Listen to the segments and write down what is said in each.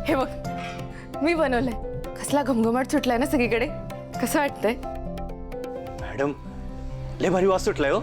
हे बघ मी बनवलंय. कसला घमघमाट सुटलाय ना सगळीकडे. कसं वाटतंय? मॅडम लय भारी वास सुटलाय हो.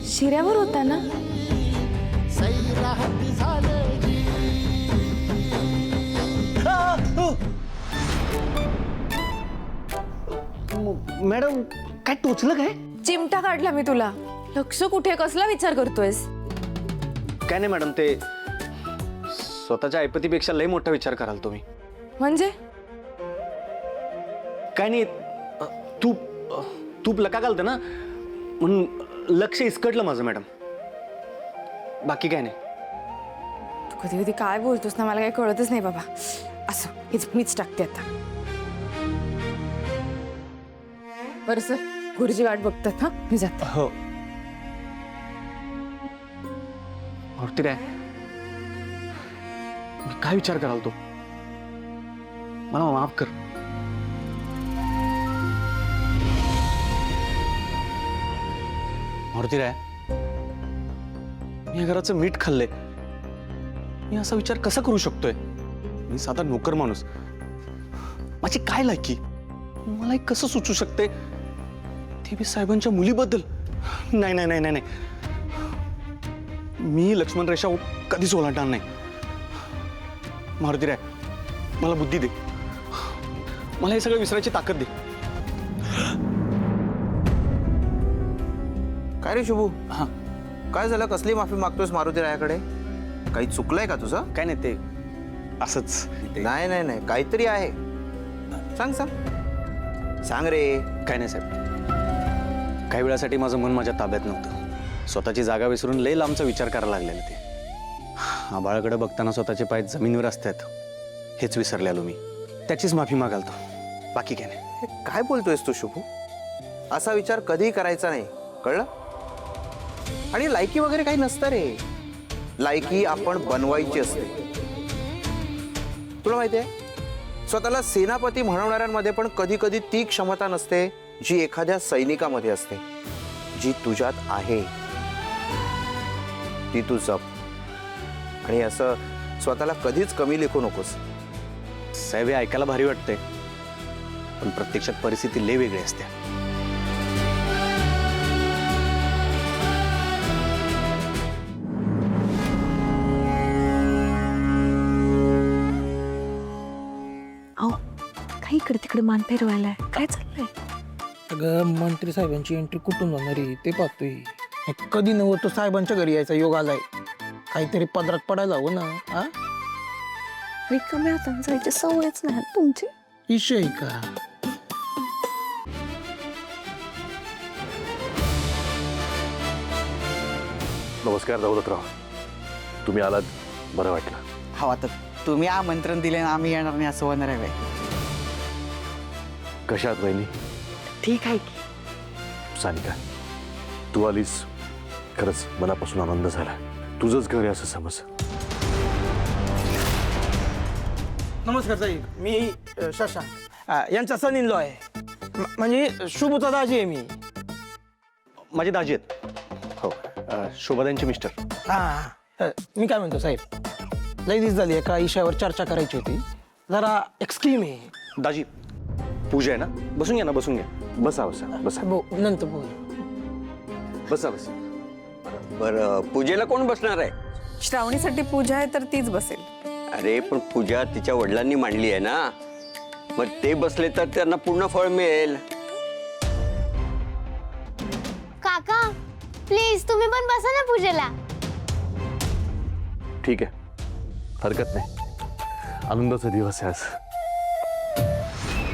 शिऱ्यावर होता ना? मॅडम काय टोचलं काय? चिमटा काढला मी तुला. लक्ष कुठे? कसला विचार करतोयस? काय नाही मॅडम, ते स्वतःच्या ऐपतीपेक्षा लय मोठा विचार कराल तुम्ही. म्हणजे काय नाही, तूप लका घालतं ना म्हणून लक्ष इसकटलं माझं मॅडम. बाकी काय नाही. तू कधी कधी काय बोलतोस ना, मला काही कळतच नाही बाबा. असं हेच मीच टाकते आता. बरं सर, गुरुजी वाट बघतात. हा मी जाते. हो मूर्ती रे, मी काय विचार कराल तो? मला माफ कर. मूर्ती रे, मी या घराचं मीठ खाल्लंय. मी असा विचार कसा करू शकतोय? मी साधा नोकर माणूस. माझी काय लायकी? मला एक कसं सुचू शकते ते बी साहेबांच्या मुलीबद्दल? नाही नाही नाही नाही नाही, मी लक्ष्मण रेषा कधीच ओलांडणार नाही. मारुती राय, मला बुद्धी दे. मला हे सगळं विसरायची ताकद दे. काय रे शुभू? हा काय झालं? कसली माफी मागतोयस मारुती रायाकडे? काही चुकलंय का तुझं? काय नाही, ते असंच. नाही नाही नाही, काहीतरी आहे. सांग सांग सांग रे. काय नाही साहेब, काही वेळासाठी माझं मन माझ्या ताब्यात नव्हतं. स्वतःची जागा विसरून लय लांबचा विचार करायला लागलेला. ते आबाळाकडे बघताना स्वतःचे पाय जमिनीवर असतात हेच विसरलेलो मी. त्याचीच माफी मागालतो. बाकी काय नाही. हे काय बोलतोयस तू शुभू? असा विचार कधीही करायचा नाही, कळलं? आणि लायकी वगैरे काही नसतं रे. लायकी आपण बनवायची असते. तुला माहिती आहे, स्वतःला सेनापती म्हणवणाऱ्यांमध्ये पण कधी कधी ती क्षमता नसते जी एखाद्या सैनिकामध्ये असते. जी तुझ्यात आहे ती तू जप. आणि असं स्वतःला कधीच कमी लेखू नकोस. साहेब, हे ऐकायला भारी वाटते, पण प्रत्यक्षात परिस्थिती लय वेगळी असते. काही इकडे तिकडे मान फिरवायला काय चाललंय? अगं मंत्री साहेबांची एंट्री कुठून होणार आहे ते पाहतोय. कधी नव्हतं साहेबांच्या घरी यायचा योग आलाय. काहीतरी पदरात पडायला हवं ना. हा, रिकाम्या हाताने जायची सवयच नाही तुमची. विषय का? नमस्कार दौलतराव, तुम्ही आलात, बरं वाटलं. हवा तर तुम्ही आमंत्रण दिले ना, आम्ही येणार नाही असं होणार आहे. कशात बहिणी? ठीक आहे की. सानिका, तू आलीस, खरंच मनापासून आनंद झाला. तुझंच घर आहे असं समज. नमस्कार साहेब, मी शशांक यांचा सन इन लॉ आहे. म्हणजे शुभचा दाजी आहे मी. माझे दाजी आहेत. हो, शोभादांचे मिस्टर. हा, मी काय म्हणतो साहेब, लई दिवस झाली एका विषयावर चर्चा करायची होती. जरा एक स्कीम आहे. दाजी पूजा आहे ना, बसून घ्या ना, बसून घ्या. बसा बसा बसा नंतर बोल. बसा बसा. बरं, पूजेला कोण बसणार आहे? श्रावणीसाठी पूजा आहे तर तीच बसेल. अरे पण पूजा तिच्या वडिलांनी मांडली आहे ना, मग ते बसले तर त्यांना पूर्ण फळ मिळेल. काका प्लीज तुम्ही पण बसा ना पूजेला. ठीक आहे, हरकत नाही. आनंदाचा दिवस आहे आज.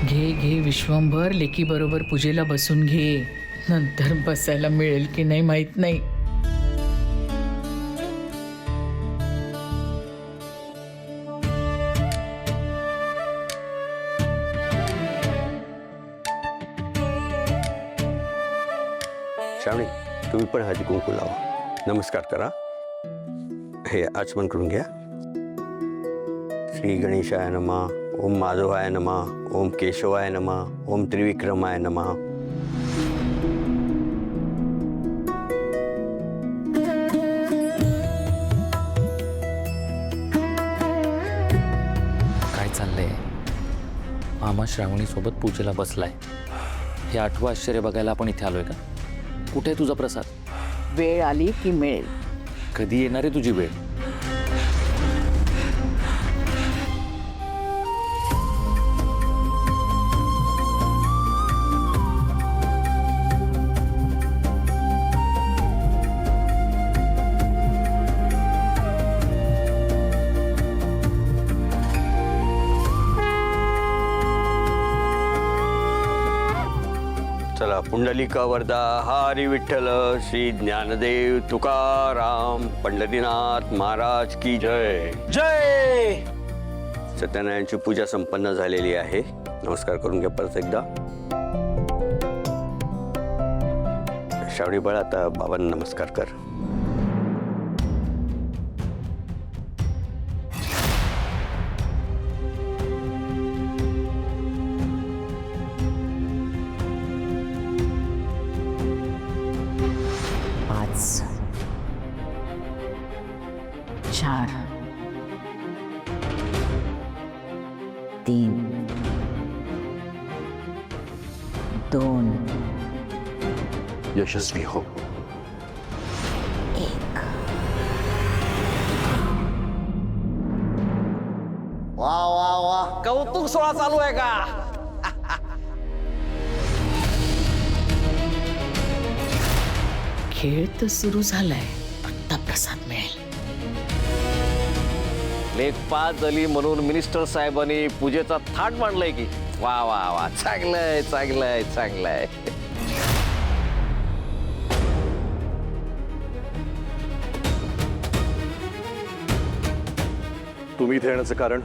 घे घे विश्वंभर, लेकी बरोबर पूजेला बसून घे. नंतर बसायला मिळेल की नाही माहित नाही. श्रावणी, तुम्ही पण हळदी कुंकू लावा, नमस्कार करा. हे आचमन करून घ्या. श्री गणेशाय नमः, ओम माधवाय नमः, ओम केशवाय नमः, ओम त्रिविक्रमाय नमः. काय चाललंय? मामा श्रावणी सोबत पूजेला बसलाय. हे 8वं आश्चर्य बघायला आपण इथे आलोय का? कुठे आहे तुझा प्रसाद? वेळ आली की मिळेल. कधी येणार आहे तुझी वेळ? चला, पुंडलिका वरदा हरी विठ्ठल, श्री ज्ञानदेव तुकाराम पंढरीनाथ महाराज की जय. जय. सत्यनारायणची पूजा संपन्न झालेली आहे. नमस्कार करून घ्या परत एकदा. श्रावणी बाळा, आता बाबांना नमस्कार कर. चार, 3, 2, यशस्वी हो. कौतुक सोहळा चालू आहे का? खेळ तर सुरू झालाय. आत्ता प्रसाद मिळेल. लेख 5 झाली म्हणून मिनिस्टर साहेबांनी पूजेचा थाट मांडलाय की. वा वा वा, चांगलंय चांगलंय चांगलंय. तुम्ही इथे येण्याचं कारण?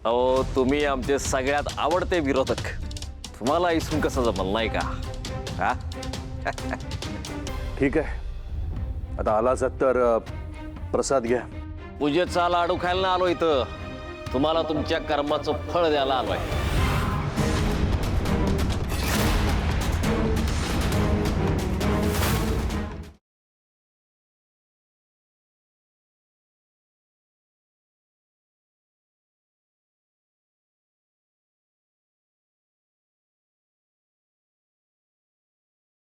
अहो, तुम्ही आमचे सगळ्यात आवडते विरोधक. तुम्हाला इसून कसं जमल नाही का? हा, ठीक आहे, आता आलाच तर प्रसाद घ्या. पूजेचा लाडू खायला आलो इथं. तुम्हाला तुमच्या कर्माचं फळ द्यायला आलोय.